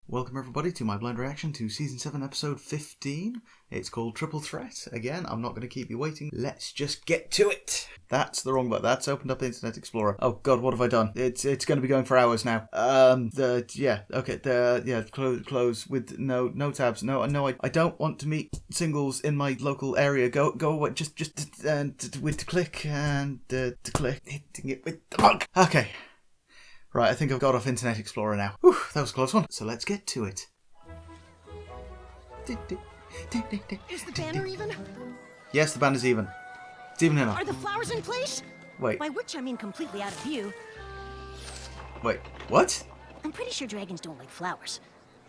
Welcome everybody to my blind reaction to Season 7 Episode 15. It's called Triple Threat. Again, I'm not going to keep you waiting. Let's just get to it. That's the wrong button. That's opened up Internet Explorer. Oh god, what have I done? It's going to be going for hours now. Close with no tabs. No, I don't want to meet singles in my local area. Go away. Just with the click and to click. Hitting it with the bug. Okay. Right, I think I've got off Internet Explorer now. Whew, that was a close one. So let's get to it. Is the banner even? Yes, the banner's even. It's even enough. Are the flowers in place? Wait. By which I mean completely out of view. Wait, what? I'm pretty sure dragons don't like flowers.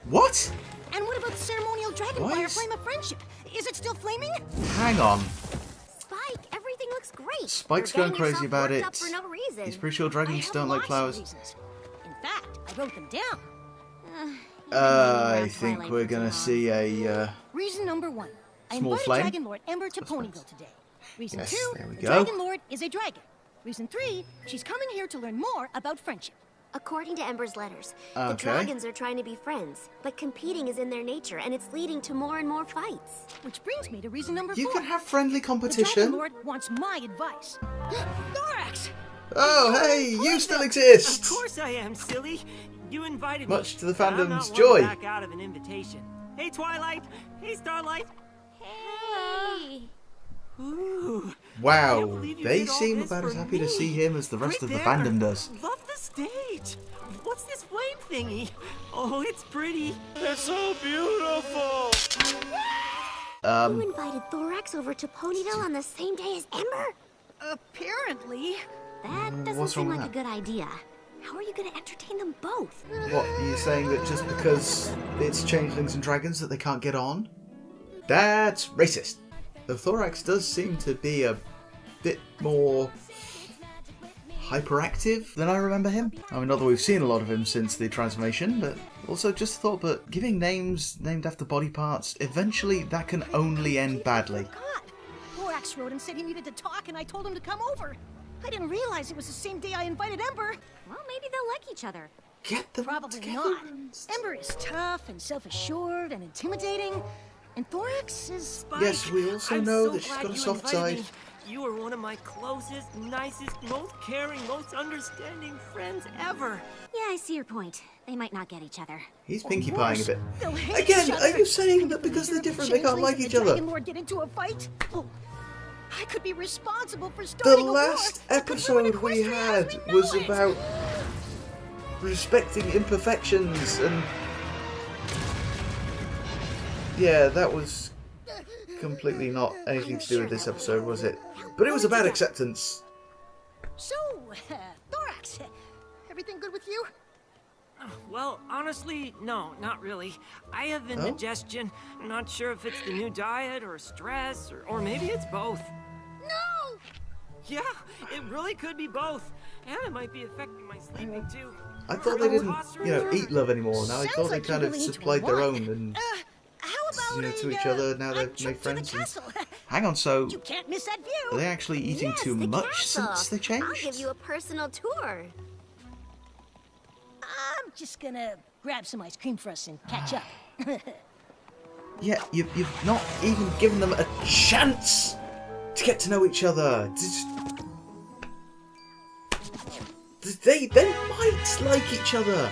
What? And what about the ceremonial dragon What? fire flame of friendship? Is it still flaming? Hang on. Spike, everything looks great. Spike's You're going getting crazy yourself about worked it. up for no reason. He's pretty sure dragons don't like flowers. In fact, I wrote them down. I think we're gonna see a Reason number 1. I Small invited flame? Dragon Lord Ember to Ponyville today. Reason Yes, 2, there we the go. Dragon Lord is a dragon. Reason 3, she's coming here to learn more about friendship. According to Ember's letters, the Okay. dragons are trying to be friends, but competing is in their nature, and it's leading to more and more fights. Which brings me to reason number 4. You can have friendly The Dragon competition. Lord wants my advice. Thorax! Oh, hey, you still exist. Of course I am, silly. You invited Much me. to the but I'm fandom's not one joy. Back out of an invitation. Hey, Twilight. Hey, Starlight. Hey! Ooh. Can't Wow, believe you they did all seem this about for as happy to me. see him as the rest Right of the there. fandom does. Love the stage. What's this flame thingy? Oh, it's pretty. It's so beautiful! You invited Thorax over to Ponyville on the same day as Ember? Apparently. That doesn't What's wrong seem with like a good idea. How are you going to entertain them both? What, are you saying that just because it's changelings and dragons that they can't get on? That's racist. The Thorax does seem to be a bit more hyperactive than I remember him. I mean, not that we've seen a lot of him since the transformation, but also just thought that giving names named after body parts, eventually that can only end badly. God. Thorax wrote and said he needed to talk, and I told him to come over. I didn't realize it was the same day I invited Ember. Well, maybe they'll like each other. Get them Probably together. not. Ember is tough and self-assured and intimidating, and Thorax is... Spike, Yes, we also I'm know so that she's glad got a you soft invited side. me. You are one of my closest, nicest, most caring, most understanding friends ever. Yeah, I see your point. They might not get each other. He's pinkie pieing a bit. They'll hate Again, each are other. you saying that because they're different they can't like Changelings and each the other? Dragon Lord get into a fight? Oh, I could be responsible for The starting a last war that could ruin episode we Equestria had as we was know it. about respecting imperfections, and yeah, that was completely not anything to do with this episode, was it? But it was about acceptance. So, Thorax, everything good with you? Well, honestly, no, not really. I have Oh? indigestion. I'm not sure if it's the new diet or stress or maybe it's both. No! Yeah, it really could be both. And it might be affecting my sleeping too. I thought they didn't, eat love anymore. Now I Sounds thought they like you kind of really need to supplied their unwind. own and How about to each other. Now a they've trip made friends. to the And... castle? Hang on, so You can't miss that are view. they actually eating Yes, too the much castle. since they changed? I'll give you a personal tour. I'm just gonna grab some ice cream for us and catch up. Yeah, you've not even given them a chance to get to know each other. They might like each other.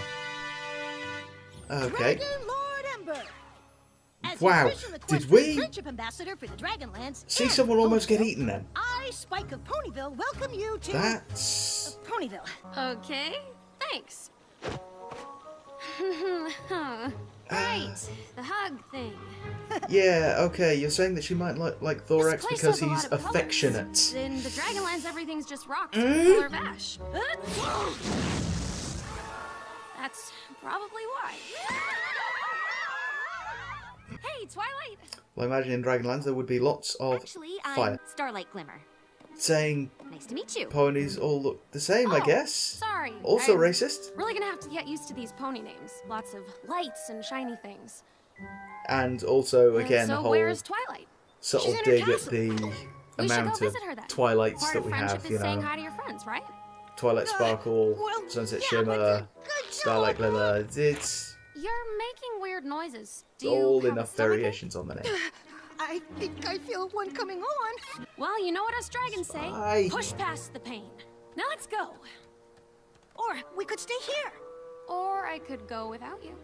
Okay. Dragon Lord Ember. As Wow, your official did Equestrian we friendship ambassador for the Dragonlands? See and someone almost get Ponyville, eaten then? I, Spike of Ponyville, welcome you to That's... Ponyville. Okay, thanks. Right, the hug thing. Yeah, okay, you're saying that she might like Thorax This place because has a lot he's of colors. affectionate. In the Dragonlands, everything's just rocks with color vash. That's probably why. Hey, Twilight! Well, I imagine in Dragonlands there would be lots of Actually, I'm fire. Starlight Glimmer. Saying Nice to meet you. ponies all look the same, I Oh, guess. Sorry. Also I'm racist. really gonna have to get used to these pony names. Lots of lights and shiny things. And also, again, so the whole where's Twilight? subtle She's in her dig at castle. the We should go amount of visit her then. Twilights Part that of we friendship have, is you saying know. hi to your friends, right? Twilight Sparkle, well, Sunset yeah, Shimmer, but good Starlight job. Glimmer. It's... You're making making weird noises. Do All you have enough a stomachache? variations on the name. I think I feel one coming on. Well, you know what us dragons say. Aye. Push past the pain. Now let's go. Or we could stay here. Or I could go without you.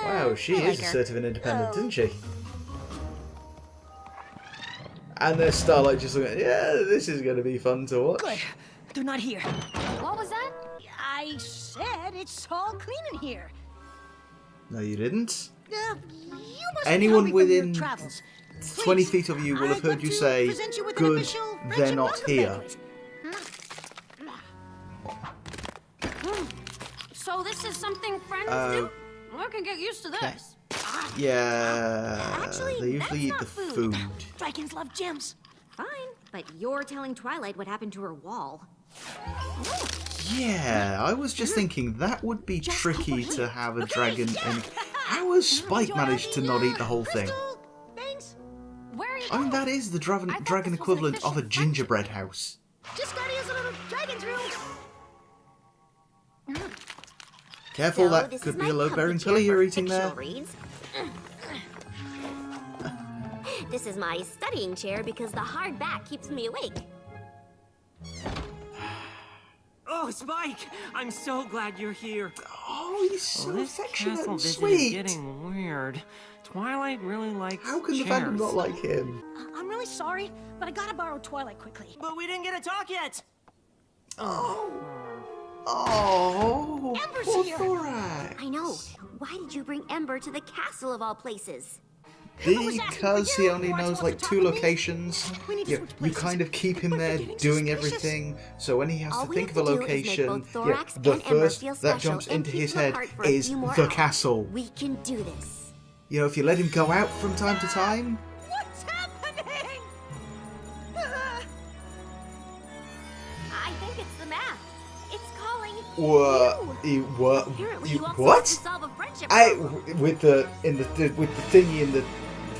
Wow, she I like is her. assertive and independent, isn't she? And there's Starlight just looking, yeah, this is going to be fun to watch. Good. They're not here. What was that? I said it's all clean in here. No, you didn't. You must Anyone be hungry from your within travels. 20 Please, feet of you will have I'd heard love you to say, present you with an good, official they're friendship not welcome here. banquet. So this is something friends do? I can get used to this. Yeah, Actually, they usually that's eat not the food. food. Dragons love gems. Fine, but you're telling Twilight what happened to her wall. Yeah, I was just thinking that would be tricky to have a dragon. And how has Spike Enjoy all managed to the, not eat the whole thing? crystal things. Where are you I mean, going? that is the dragon this was an equivalent of a official gingerbread house. Just gotta use a little dragon's room. Careful, So, that this could is be my a load-bearing comfy pillow chair you're for eating there. fictional reads. This is my studying chair because the hard back keeps me awake. Oh, Spike! I'm so glad you're here. Oh, he's so This affectionate castle and visit sweet. is getting weird. Twilight really likes How can the chairs. fandom not like him? I'm really sorry, but I gotta borrow Twilight quickly. But we didn't get to talk yet. Oh, Ember's poor here. Thorax. I know. Why did you bring Ember to the castle of all places? Because he only knows like 2 locations. We need to Yeah, switch you places. kind of keep him We're there getting doing suspicious. everything. So when he has All to we think of have a to do is make location, both Thorax the and Ember first feel that special jumps and into keep his them head apart for a is few more the hours. castle. We can do this. You know, if you let him go out from time to time, What's happening? I think it's the map. It's calling Apparently you also have to solve a friendship problem. with the thingy and the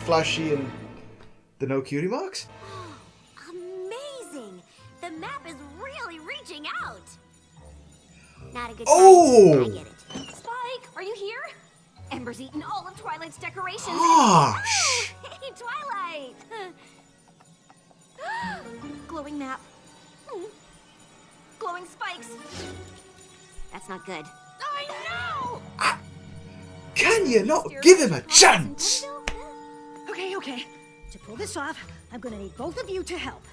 flashy and the no cutie marks. Amazing! The map is really reaching out. Not a good Oh! sign. I get it. Spike, are you here? Ember's eaten all of Twilight's decorations. Gosh! Hey, Twilight! Glowing map. Glowing spikes. That's not good. I know! Can you not give him a chance? Okay. To pull this off, I'm gonna need both of you to help.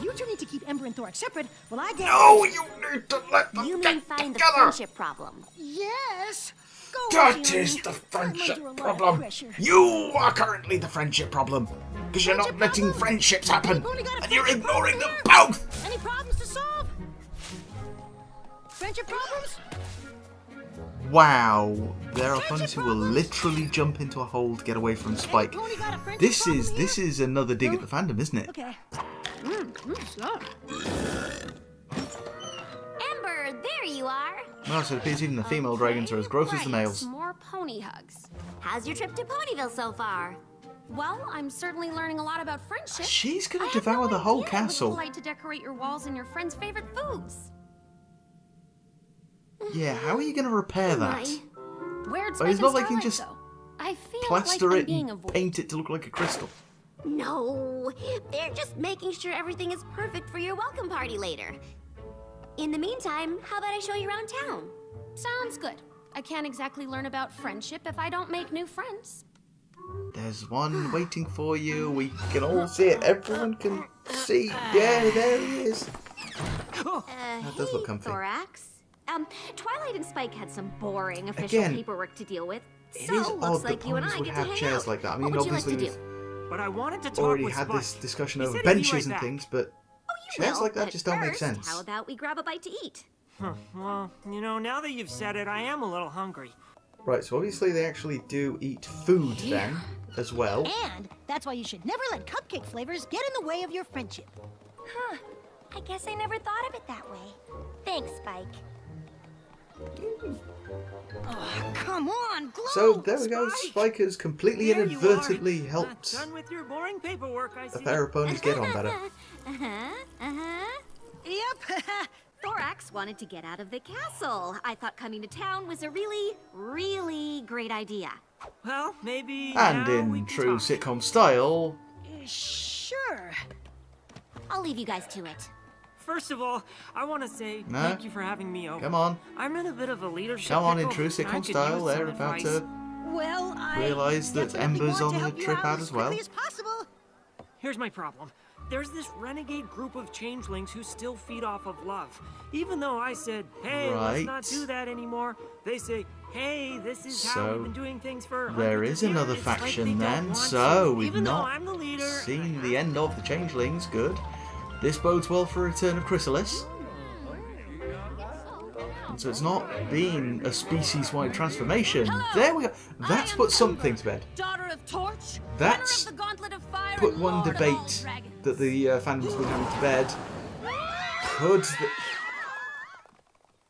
You two need to keep Ember and Thorax separate while I get... No, you need to let them You mean get find the together. friendship problem? Yes! Go, That Jimmy. is the I'm friendship under a lot of problem. pressure. You are currently the friendship problem. Because you're not Friendship letting problem? friendships happen. We've only got a And you're friendship ignoring them problem both. Any problems to solve? Friendship problems? Wow. There are opponents who will literally jump into a hole to get away from Spike. Pony got a friendship This problem is another dig at the fandom, isn't it? Okay. Ember, there you are. Well, so it appears even the female dragons are as gross as the Right, males. More pony hugs. How's your trip to Ponyville so far? Well, I'm certainly learning a lot about friendship. She's I gonna had devour no the whole idea it was castle. polite to decorate your walls and your friends' favorite foods. Yeah, how are you gonna repair that? Where'd Oh, Spike it's and not like you Starlight just go? I feel Plaster like I'm it being and avoided. paint it to look like a crystal. No, they're just making sure everything is perfect for your welcome party later. In the meantime, how about I show you around town? Sounds good. I can't exactly learn about friendship if I don't make new friends. There's one waiting for you. We can all see it. Everyone can see. Yeah, there he is. That does look comfy. Thorax. Twilight and Spike had some boring official Again, paperwork to deal with. It So is looks odd that like you and ponies I would get to have hang chairs out. like that. I mean, What would you like obviously to do? we've But I wanted to talk already with had Spike. this discussion He over said he'd be benches right and back. things, but You chairs will, like that but just don't make first, sense. How about we grab a bite to eat? Well, you know, now that you've said it, I am a little hungry. Right, so obviously they actually do eat food then, as well. And that's why you should never let cupcake flavors get in the way of your friendship. Huh. I guess I never thought of it that way. Thanks, Spike. Oh, come on, Glow! So there we go. Spike! Spike has completely There you inadvertently are. helped Done with your boring paperwork, I a see. pair of ponies get on better. Uh-huh. Yep. Thorax, Thorax wanted to get out of the castle. I thought coming to town was a really, really great idea. Well, maybe And now we in can true talk. sitcom style, Sure. I'll leave you guys to it. First of all, I want to say No. thank you for having me over. come on. I'm in a bit of a leadership Come on, in pickle, true and I sitcom could style, use they're some about advice. to Well, I realise that definitely Ember's want on to the help you trip out as as well. quickly as possible. Here's my problem. There's this renegade group of changelings who still feed off of love. Even though I said, hey, let's not Right. do that anymore, they say, hey, this is how So, we've been doing things for there hundreds is of another years. It's like faction they don't then, want so to. we've Even though not I'm the leader, seen I the end of the changelings. Good. This bodes well for a return of Chrysalis. And so it's not been a species-wide transformation. There we go. That's put something to bed. Daughter of Torch, That's winner of the Gauntlet of Fire, put and one Lord of all debate dragons. that the fandom's been having to bed. Could the...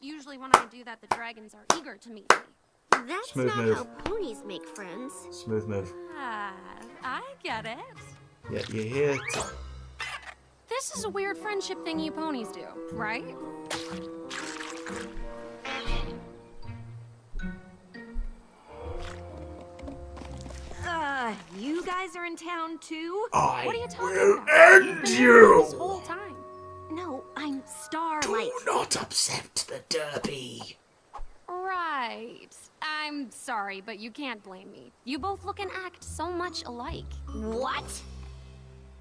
Usually when I do that, the dragons are eager to meet me. That's Smooth not move. how ponies make friends. Smooth move. Ah, I get it. Yeah, you're here to... This is a weird friendship thing you ponies do, right? You guys are in town too? I What are you talking will about? You've end been here you! this whole time. No, I'm Starlight. Do not upset the derby. Right. I'm sorry, but you can't blame me. You both look and act so much alike. What?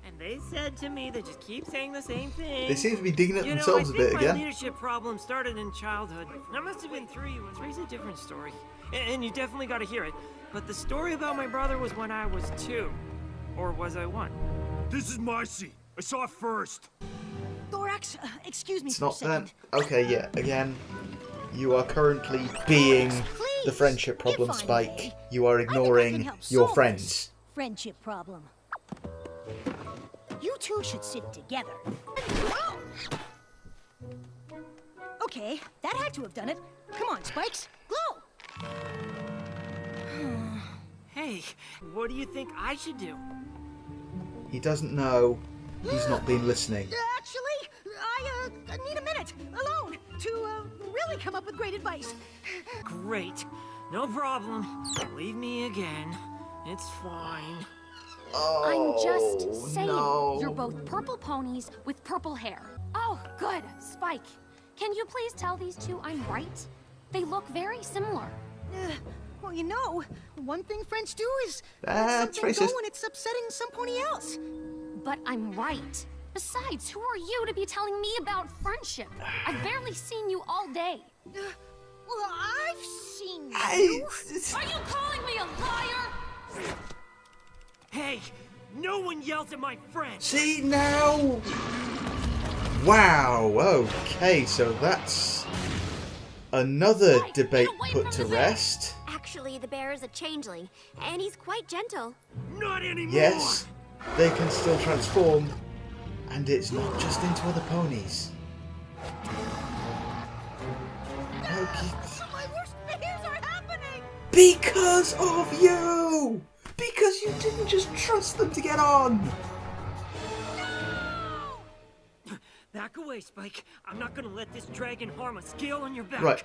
And they said to me, they just keep saying the same thing. They seem to be digging at You know, themselves I a think bit my again. leadership problem started in childhood. I must have been 3. Three's a different story. And you definitely got to hear it. But the story about my brother was when I was 2. Or was I 1? This is my seat. I saw it first. Thorax, excuse me It's for a not second. them. Okay, yeah, again, you are currently being the Please, friendship problem, if I Spike. may. You are I think I can ignoring help your solve friends. this friendship problem. You two should sit together. Okay, that had to have done it. Come on, Spikes, glow! Hey, what do you think I should do? He doesn't know. He's not been listening. Actually, I need a minute alone to really come up with great advice. Great. No problem. Leave me again. It's fine. I'm just Oh, saying, no. you're both purple ponies with purple hair. Oh, good. Spike, can you please tell these two I'm right? They look very similar. Well, you know, one thing friends do is let That's something go racist. when it's upsetting some pony else. But I'm right. Besides, who are you to be telling me about friendship? I've barely seen you all day. Well, I've seen Hey, you. Are you calling me a liar? Hey, no one yells at my friends. see now? Wow, okay, so that's another Spike, debate get away put from to the bear. rest. Actually, the bear is a changeling, and he's quite gentle. Not anymore. Yes, they can still transform, and it's not just into other ponies. Okay. My worst fears are happening. Because of you! Because you didn't just trust them to get on! Back away, Spike. I'm not gonna let this dragon harm a scale on your back. Right,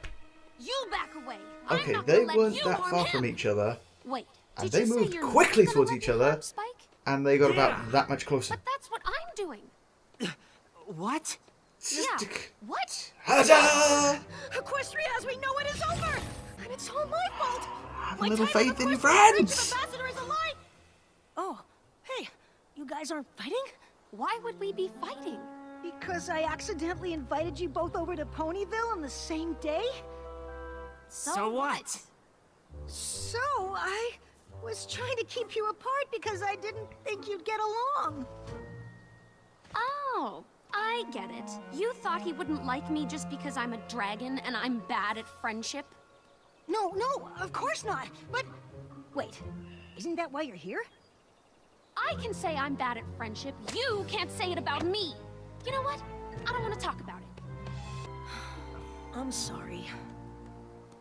You back away. I'm okay, not they gonna let weren't you that harm far him. from each other, Wait, and did they you say moved you're quickly not gonna towards let each me other. harm Spike? and they got Yeah. about that much closer. But that's what I'm doing. What? Yeah. What? Huzzah! Equestria, as we know it, is over, and it's all my fault. Have a My little title faith in your Equestria friends! Ambassador is a lie. Oh, hey, you guys aren't fighting? Why would we be fighting? Because I accidentally invited you both over to Ponyville on the same day? So what? So, I was trying to keep you apart because I didn't think you'd get along. Oh, I get it. You thought he wouldn't like me just because I'm a dragon and I'm bad at friendship? No, of course not. But, wait, isn't that why you're here? I can say I'm bad at friendship. You can't say it about me. You know what? I don't want to talk about it. I'm sorry.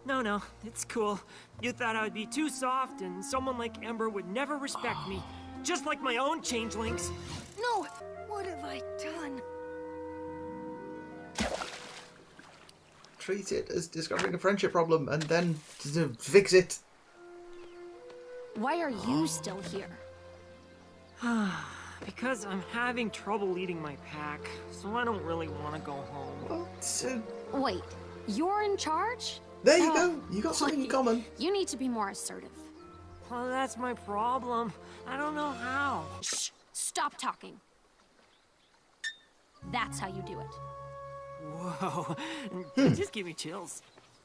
No, it's cool. You thought I would be too soft and someone like Ember would never respect me. Just like my own changelings. No, what have I done? treat it as discovering a friendship problem and then fix it. Why are you still here? Because I'm having trouble leading my pack, so I don't really want to go home. Wait, you're in charge? There you go. You got something in common. You need to be more assertive. Well, that's my problem. I don't know how. Shh! Stop talking. That's how you do it. Whoa, that just gave me chills.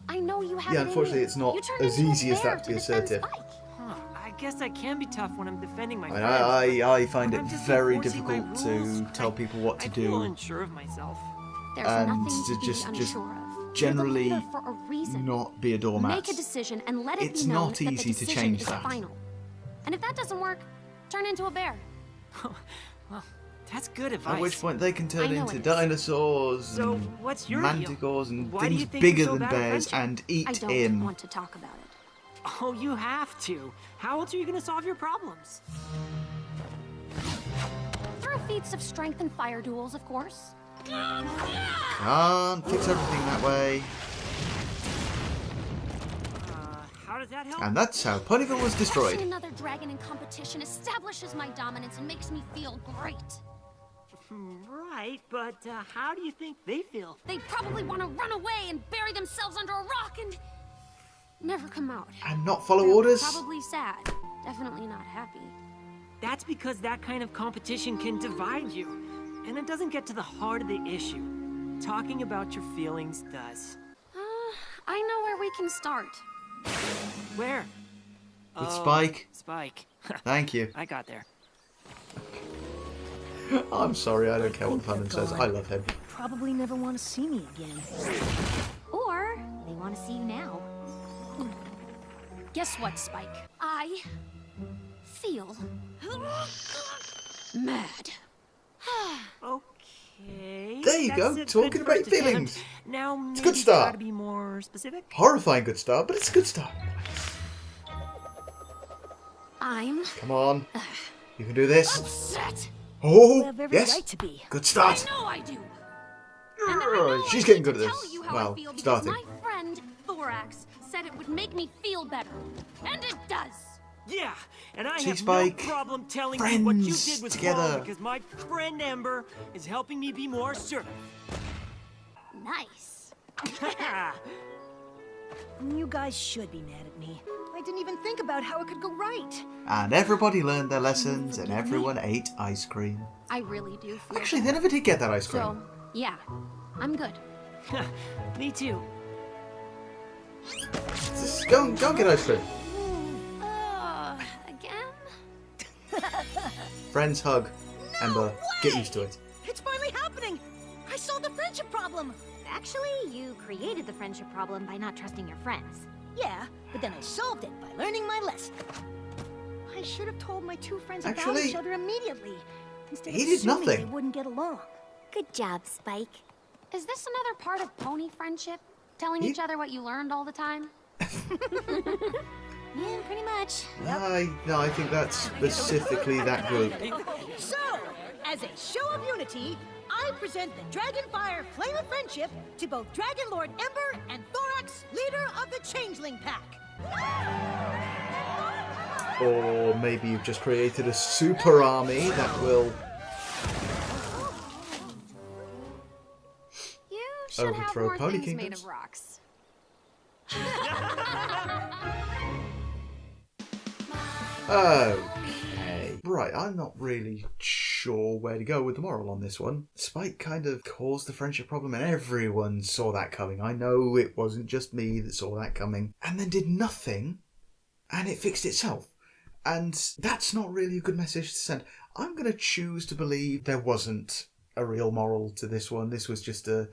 I know you have Yeah, it in unfortunately, you. it's not You turned as into a easy as bear that to be defend assertive. Spike. Huh, I guess I can be tough when I'm defending my I mean, friends. I find but it I'm just very enforcing my difficult to rules. tell people what to I feel do. unsure of myself. There's And nothing to to be just unsure of. generally You're the leader for a reason. not be a doormat. Make a decision and let it It's be known not that the easy to decision change is that. final. And if that doesn't work, turn into a bear. Well, that's good advice. At which point they can I turn know into it is. dinosaurs So, and what's your manticores deal? and Why do you things think bigger you're so than bad at bears friendship? and eat I don't him. want to talk about it. Oh, you have to. How else are you going to solve your problems? Through feats of strength and fire duels, of course. Can't fix everything that way. How does that help? And that's how Ponyville was Watching destroyed. another dragon in competition establishes my dominance and makes me feel great. Right, but how do you think they feel? They'd probably want to run away and bury themselves under a rock and never come out. And not follow They're orders? Probably sad. Definitely not happy. That's because that kind of competition can divide you. And it doesn't get to the heart of the issue. Talking about your feelings does. I know where we can start. Where? With Spike. Spike. Thank you. I got there. I'm sorry, I don't care what the pundit says. I love him. Probably never want to see me again. Or they want to see you now. Guess what, Spike? I feel mad. Okay. There you that's go, a good talking about first attempt. feelings. Now maybe good start. Gotta be more specific. Horrifying good start, but it's a good start. I'm Come on. You can do this. upset. Oh, You have every yes. right to be. Good I start. know I do. And I know She's I getting need good to at tell this. you how Well, I feel because starting. my friend Thorax said it would make me feel better, and it does. Yeah, and I See, have Spike, no problem telling you what you friends did was together. wrong because my friend Ember is helping me be more assertive. Nice. You guys should be mad at me. I didn't even think about how it could go right. And everybody learned their lessons and everyone ate ice cream. I really do feel Actually, bad. they never did get that ice cream. So, yeah, I'm good. Me too. Just go and get ice cream. Again? Friends hug. Ember, get used to it. It's finally happening. I solved the friendship problem. Actually, you created the friendship problem by not trusting your friends. Yeah, but then I solved it by learning my lesson. I should have told my two friends about Actually, each other immediately. Instead he of did assuming nothing. they wouldn't get along. Good job, Spike. Is this another part of pony friendship? Telling He- each other what you learned all the time? Yeah, pretty much. No, I think that's specifically that group. So, as a show of unity, I present the Dragonfire Flame of Friendship to both Dragon Lord Ember and Thorax, leader of the Changeling Pack. Or maybe you've just created a super army that will... You should have Overthrow more pony things made kingdoms. of rocks. Okay. Right, I'm not really sure where to go with the moral on this one. Spike kind of caused the friendship problem and everyone saw that coming. I know it wasn't just me that saw that coming. And then did nothing and it fixed itself. And that's not really a good message to send. I'm going to choose to believe there wasn't a real moral to this one. This was just an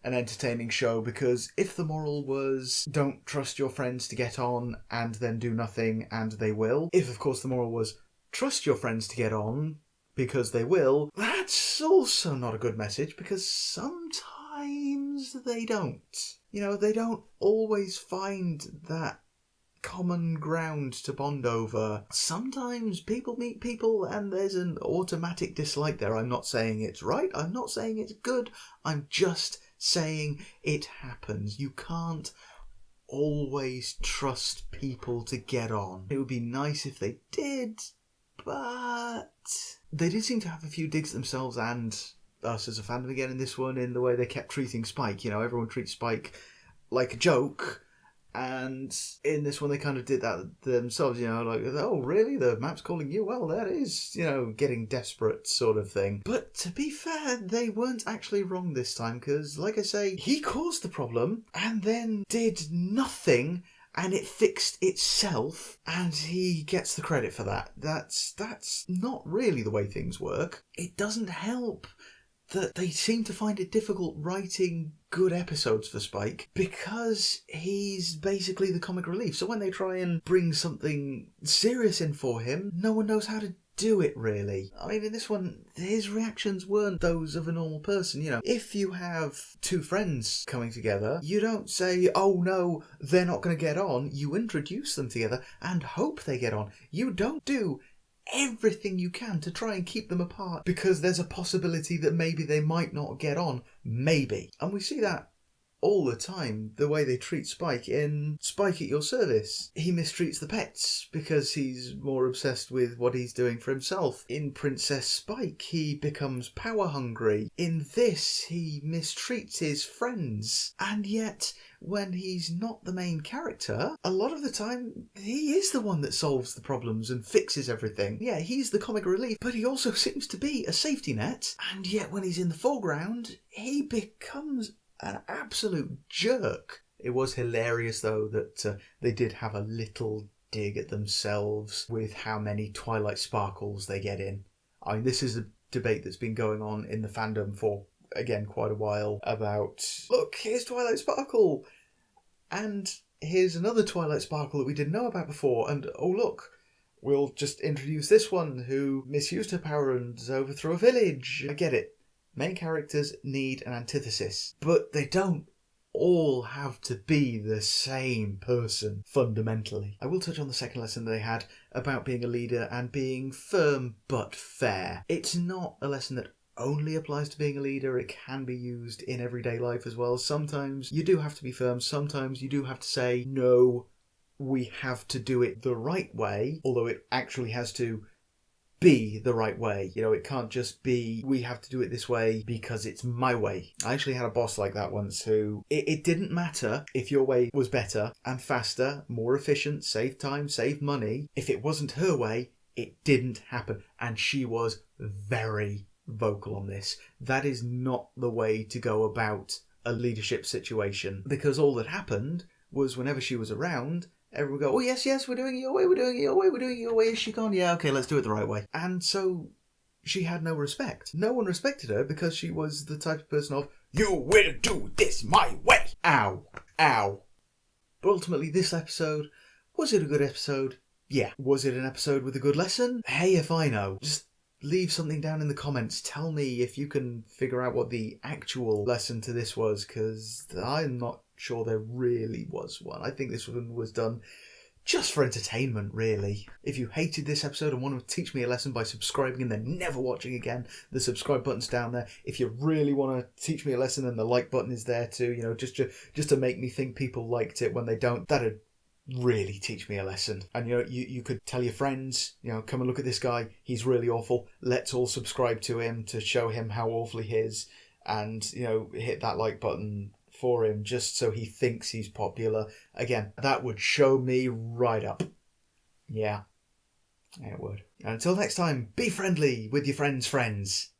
entertaining show, because if the moral was don't trust your friends to get on and then do nothing and they will, if of course the moral was trust your friends to get on because they will, that's also not a good message, because sometimes they don't. You know, they don't always find that common ground to bond over. Sometimes people meet people and there's an automatic dislike there. I'm not saying it's right, I'm not saying it's good, I'm just saying it happens. You can't always trust people to get on. It would be nice if they did, but they did seem to have a few digs at themselves and us as a fandom again in this one, in the way they kept treating Spike. You know, everyone treats Spike like a joke, and in this one they kind of did that themselves, you know, like, oh really, the map's calling you? Well, that is, you know, getting desperate sort of thing. But to be fair, they weren't actually wrong this time, because like I say, he caused the problem and then did nothing and it fixed itself, and he gets the credit for that. That's not really the way things work. It doesn't help that they seem to find it difficult writing good episodes for Spike, because he's basically the comic relief. So when they try and bring something serious in for him, no one knows how to do it, really. I mean, in this one, his reactions weren't those of a normal person, you know. If you have two friends coming together, you don't say, oh no, they're not going to get on. You introduce them together and hope they get on. You don't do everything you can to try and keep them apart because there's a possibility that maybe they might not get on. Maybe. And we see that all the time, the way they treat Spike in Spike at Your Service. He mistreats the pets because he's more obsessed with what he's doing for himself. In Princess Spike, he becomes power hungry. In this, he mistreats his friends. And yet, when he's not the main character, a lot of the time, he is the one that solves the problems and fixes everything. Yeah, he's the comic relief, but he also seems to be a safety net. And yet, when he's in the foreground, he becomes an absolute jerk. It was hilarious, though, that they did have a little dig at themselves with how many Twilight Sparkles they get in. I mean, this is a debate that's been going on in the fandom for, again, quite a while about, look, here's Twilight Sparkle, and here's another Twilight Sparkle that we didn't know about before, and oh look, we'll just introduce this one who misused her power and overthrew a village. I get it. Main characters need an antithesis, but they don't all have to be the same person, fundamentally. I will touch on the second lesson they had about being a leader and being firm but fair. It's not a lesson that only applies to being a leader. It can be used in everyday life as well. Sometimes you do have to be firm, sometimes you do have to say, no, we have to do it the right way, although it actually has to be the right way. You know, it can't just be, we have to do it this way because it's my way. I actually had a boss like that once who, it didn't matter if your way was better and faster, more efficient, saved time, saved money. If it wasn't her way, it didn't happen. And she was very vocal on this. That is not the way to go about a leadership situation, because all that happened was whenever she was around, everyone would go, oh yes, yes, we're doing it your way, we're doing it your way, we're doing it your way. Is she gone? Yeah, okay, let's do it the right way. And so she had no respect. No one respected her because she was the type of person of, you will do this my way. Ow. Ow. But ultimately, this episode, was it a good episode? Yeah. Was it an episode with a good lesson? Hey, if I know. Just leave something down in the comments. Tell me if you can figure out what the actual lesson to this was, because I'm not sure there really was one. I think this one was done just for entertainment, really. If you hated this episode and want to teach me a lesson by subscribing and then never watching again, the subscribe button's down there. If you really want to teach me a lesson, then the like button is there too, you know, just to make me think people liked it when they don't. That'd really teach me a lesson. And you know, you could tell your friends, you know, come and look at this guy, he's really awful, let's all subscribe to him to show him how awful he is, and you know, hit that like button for him just so he thinks he's popular. Again, that would show me right up. Yeah, it would. And until next time, be friendly with your friends' friends.